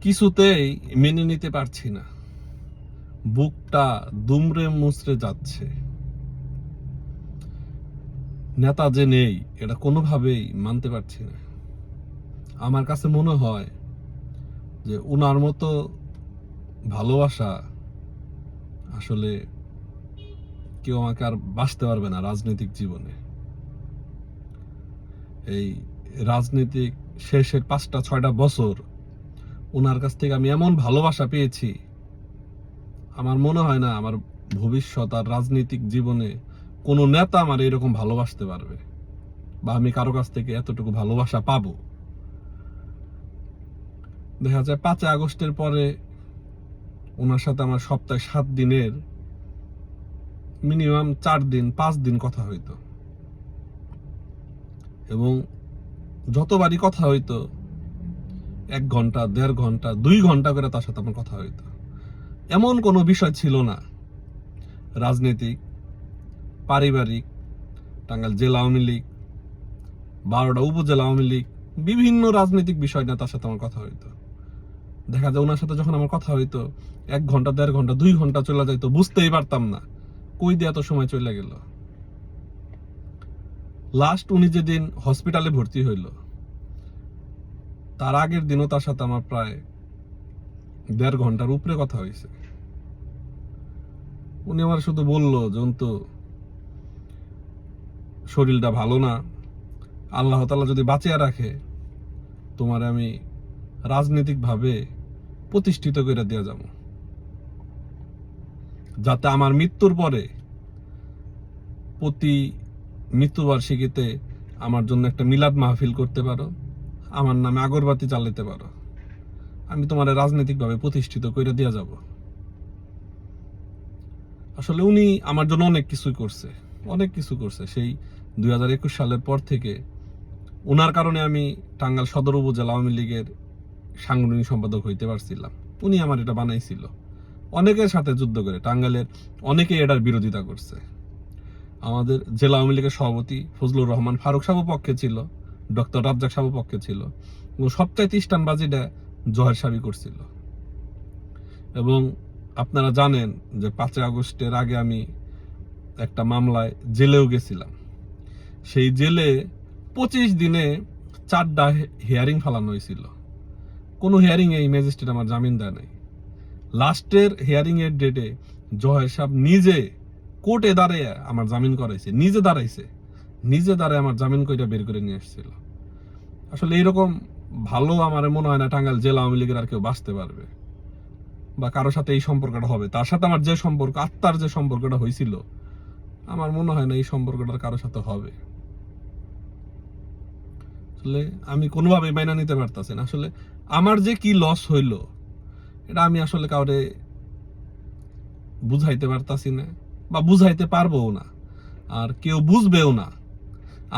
কিছুতেই মেনে নিতে পারছি না, বুকটা দুমড়ে মুচড়ে যাচ্ছে। নেতা যে নেই এটা কোনোভাবেই মানতে পারছি না। আমার কাছে মনে হয় যে ওনার মতো ভালোবাসা আসলে কেউ আমাকে আর বাঁচতে পারবে না রাজনৈতিক জীবনে। এই রাজনৈতিক শেষের 5-6টা বছর ওনার কাছ থেকে আমি এমন ভালোবাসা পেয়েছি, আমার মনে হয় না আমার ভবিষ্যৎ আর রাজনৈতিক জীবনে কোনো নেতা আমার এরকম ভালোবাসতে পারবে, বা আমি কারো কাছ থেকে এতটুকু ভালোবাসা পাবো। দেখা যায় 5 আগস্টের পরে ওনার সাথে আমার সপ্তাহে 7 দিনের মিনিমাম 4 দিন 5 দিন কথা হইতো, এবং যতবারই কথা হইতো 1 ঘন্টা 1.5 ঘন্টা 2 ঘন্টা করে তার সাথে আমার কথা হইতো। এমন কোনো বিষয় ছিল না, রাজনৈতিক, পারিবারিক, টাঙ্গাইল জেলা আওয়ামী লীগ, 12টা উপজেলা আওয়ামী লীগ, বিভিন্ন রাজনৈতিক বিষয় নিয়ে তার সাথে আমার কথা হইতো। দেখা যায় ওনার সাথে যখন আমার কথা হইতো 1 ঘন্টা 1.5 ঘন্টা 2 ঘন্টা চলে যাইতো, বুঝতেই পারতাম না কই দিয়ে এত সময় চলে গেল। লাস্ট উনি যেদিন হসপিটালে ভর্তি হইল তার আগের দিনও তার সাথে আমার প্রায় 1.5 ঘন্টার উপরে কথা হয়েছে। উনি আমার শুধু বলল যে অন্তু শরীরটা ভালো না, আল্লাহ তাআলা যদি বাঁচিয়ে রাখে তোমার আমি রাজনৈতিক ভাবে প্রতিষ্ঠিত করে দেওয়া যাব, যাতে আমার মৃত্যুর পরে প্রতি মৃত্যুবার্ষিকীতে আমার জন্য একটা মিলাদ মাহফিল করতে পারো, আমার নামে আগরবাতি জ্বালাতে পারো, আমি তোমার রাজনৈতিক ভাবে প্রতিষ্ঠিত করে দেওয়া যাব। আসলে উনি আমার জন্য অনেক কিছুই করছে, অনেক কিছু করছে। সেই 2021 সালের পর থেকে ওনার কারণে আমি টাঙ্গাইল সদর উপজেলা আওয়ামী লীগের সাংগঠনিক সম্পাদক হইতে পারছিলাম। উনি আমার এটা বানাইছিল। অনেকের সাথে যুদ্ধ করে টাঙ্গাইলের অনেকেই এটার বিরোধিতা করছে। আমাদের জেলা আওয়ামী লীগের সভাপতি ফজলুর রহমান ফারুক সাহেব পক্ষে ছিল, ডক্টর রাজ্জাক সাহেব পক্ষে ছিল, এবং সবচাইতে স্টানবাজিটা জহের সাহেবই করছিল। এবং আপনারা জানেন যে 5 আগস্টের আগে আমি একটা মামলায় জেলেও গেছিলাম। সেই জেলে 25 দিনে 4টা হিয়ারিং ফালানো হয়েছিল। কোনো হিয়ারিং এই ম্যাজিস্ট্রেট আমার জামিন দেয় নাই। লাস্টের হিয়ারিং এর ডেটে জহের সাহেব নিজে কোর্টে দাঁড়িয়ে আমার জামিন করাইছে, নিজে দাঁড়ায় আমার জামিন কইটা বের করে নিয়ে আসছিল। আসলে এইরকম ভালো আমার মনে হয় না টাঙ্গাইল জেলা আওয়ামী লীগের আর কেউ বাঁচতে পারবে, বা কারোর সাথে এই সম্পর্কটা হবে। তার সাথে আমার যে সম্পর্ক, আত্মার যে সম্পর্কটা হয়েছিল, আমার মনে হয় না এই সম্পর্কটা কারোর সাথে হবে। আসলে আমি কোনোভাবে মাইনা নিতে পারতাছি না। আসলে আমার যে কি লস হইলো এটা আমি আসলে কাউরে বুঝাইতে পারতাছি না, বা বুঝাইতে পারবোও না, আর কেউ বুঝবেও না।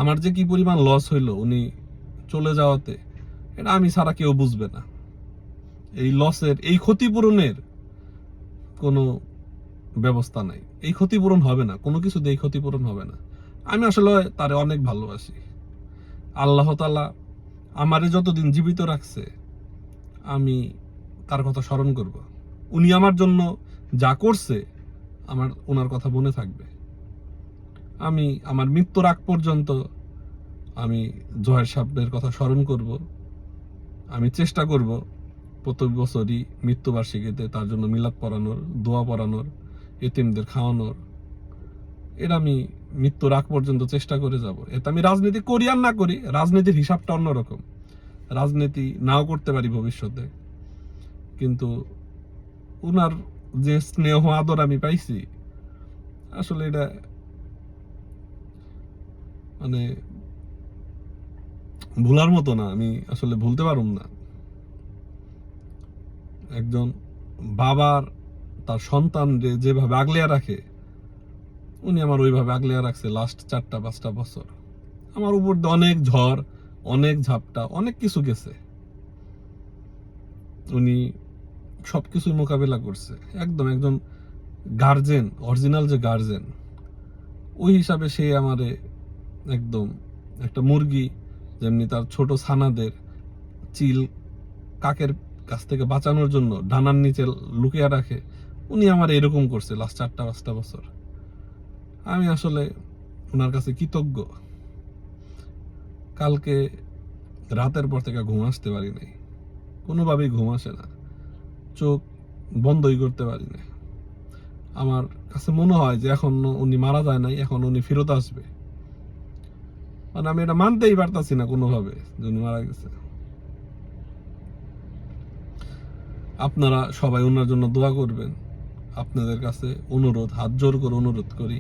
আমার যে কি পরিমাণ লস হইলো উনি চলে যাওয়াতে, এটা আমি ছাড়া কেউ বুঝবে না। এই লসের, এই ক্ষতিপূরণের কোনো ব্যবস্থা নাই। এই ক্ষতিপূরণ হবে না, কোনো কিছু দিয়ে ক্ষতিপূরণ হবে না। আমি আসলে তারে অনেক ভালোবাসি। আল্লাহ তাআলা আমারে যতদিন জীবিত রাখছে আমি তার কথা স্মরণ করব। উনি আমার জন্য যা করছে আমার ওনার কথা মনে থাকবে। আমি আমার মৃত্যুর আগ পর্যন্ত আমি জহের সাহেবের কথা স্মরণ করব। আমি চেষ্টা করব প্রতি বছরই মৃত্যুবার্ষিকীতে তার জন্য মিলাদ পড়ানোর, দোয়া পড়ানোর, এতিমদের খাওয়ানোর। এটা আমি মৃত্যুর আগ পর্যন্ত চেষ্টা করে যাব। এতে আমি রাজনীতি করি আর না করি, রাজনীতির হিসাবটা অন্যরকম। রাজনীতি নাও করতে পারি ভবিষ্যতে, কিন্তু উনার যে স্নেহ আদর আমি পাইছি, আসলে এটা মানে ভুলার মতো না। আমি আসলে ভুলতে পারুম না। একজন বাবার তার সন্তানকে যেভাবে আগলিয়া রাখে, উনি আমার ওইভাবে আগলিয়া রাখছে লাস্ট 4-5টা বছর। আমার উপর দিয়ে অনেক ঝড়, অনেক ঝাপটা, অনেক কিছু গেছে, উনি সবকিছু মোকাবেলা করছে। একদম একজন গার্জেন, অরিজিনাল যে গার্জেন, ওই হিসাবে সে আমারে একদম একটা মুরগি যেমনি তার ছোট ছানাদের চিল, কাকের কাছ থেকে বাঁচানোর জন্য ডানার নিচে লুকিয়ে রাখে, উনি আমার এরকম করছে লাস্ট 4-5টা বছর। আমি আসলে ওনার কাছে কৃতজ্ঞ। কালকে রাতের পর থেকে ঘুম আসতে পারি নাই, কোনোভাবেই ঘুম আসে না, চোখ বন্ধই করতে পারি না। আমার কাছে মনে হয় যে এখন উনি মারা যায় নাই, এখন উনি ফেরত আসবে। মানে আমি এটা মানতেই পারতাছি না কোনোভাবে যে উনি মারা গেছে। আপনারা সবাই ওনার জন্য দোয়া করবেন। আপনাদের কাছে অনুরোধ, হাত জোর করে অনুরোধ করি,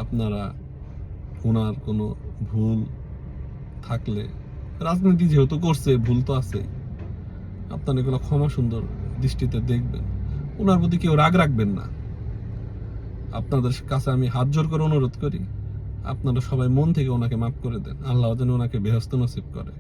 আপনারা ওনার কোনো ভুল থাকলে, রাজনীতি যেহেতু করছে ভুল তো আছে, আপনারা এগুলো ক্ষমা সুন্দর দৃষ্টিতে দেখবেন। ওনার প্রতি কেউ রাগ রাখবেন না। আপনাদের কাছে আমি হাত জোর করে অনুরোধ করি, আপনারা সবাই মন থেকে ওনাকে মাফ করে দেন। আল্লাহ যেন ওনাকে বেহেশত নসিব করে।